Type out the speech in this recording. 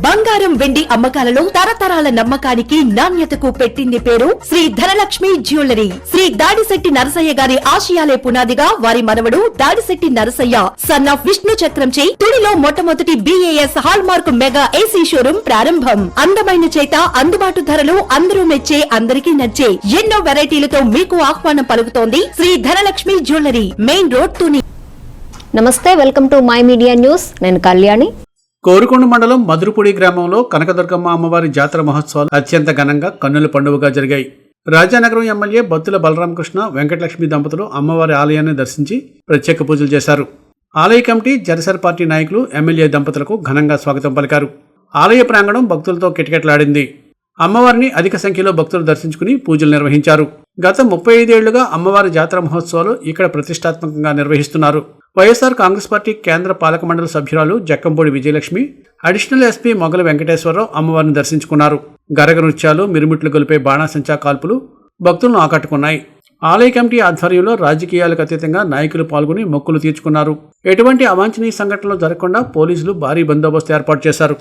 బంగారం వెండి అమ్మకాలలో తరతరాల నమ్మకానికి నాణ్యతకు పెట్టింది పేరు శ్రీ ధనలక్ష్మి జ్యువెలరీ. శ్రీ దాడిశెట్టి నరసయ్య గారి ఆశయాలే పునాదిగా వారి మనవడు దాడిశెట్టి నరసయ్య సన్ ఆఫ్ విష్ణు చక్రంచే తుడిలో మొట్టమొదటి BAS hall mark mega AC showroom ప్రారంభం. అందమైన చేత అందుబాటు ధరలు అందరూ మెచ్చే అందరికీ నచ్చే ఎన్నో వెరైటీలతో మీకు ఆహ్వానం పలుకుతోంది Shri Dhanalakshmi jewellery, main road, Tuni. నమస్తే, welcome to my media news. నేను కళ్యాణి. కోరుకొండ మండలం మధురపూడి గ్రామంలో కనకదుర్గమ్మ అమ్మవారి జాతర మహోత్సవాలు అత్యంత ఘనంగా కన్నుల పండుగగా జరిగాయి. రాజానగరం ఎమ్మెల్యే బత్తుల బలరామకృష్ణ వెంకటలక్ష్మి దంపతులు అమ్మవారి ఆలయాన్ని దర్శించి ప్రత్యేక పూజలు చేశారు. ఆలయ కమిటీ, జనసేన పార్టీ నాయకులు ఎమ్మెల్యే దంపతులకు ఘనంగా స్వాగతం పలికారు. ఆలయ ప్రాంగణం భక్తులతో కిటకిటలాడింది. అమ్మవారిని అధిక సంఖ్యలో భక్తులు దర్శించుకుని పూజలు నిర్వహించారు. గత 35 ఏళ్లుగా అమ్మవారి జాతర మహోత్సవాలు ఇక్కడ ప్రతిష్టాత్మకంగా నిర్వహిస్తున్నారు. వైఎస్ఆర్ కాంగ్రెస్ పార్టీ కేంద్ర పాలక మండలి సభ్యురాలు జక్కంపూడి విజయలక్ష్మి, అడిషనల్ ఎస్పీ మొగల వెంకటేశ్వరరావు అమ్మవారిని దర్శించుకున్నారు. గరగ నృత్యాలు, మిరుమిట్లు గొలిపే బాణాసంచా కాల్పులు భక్తులను ఆకట్టుకున్నాయి. ఆలయ కమిటీ ఆధ్వర్యంలో రాజకీయాలకు అతీతంగా నాయకులు పాల్గొని మొక్కులు తీర్చుకున్నారు. ఎటువంటి అవాంఛనీయ సంఘటనలు జరగకుండా పోలీసులు భారీ బందోబస్తు ఏర్పాటు చేశారు.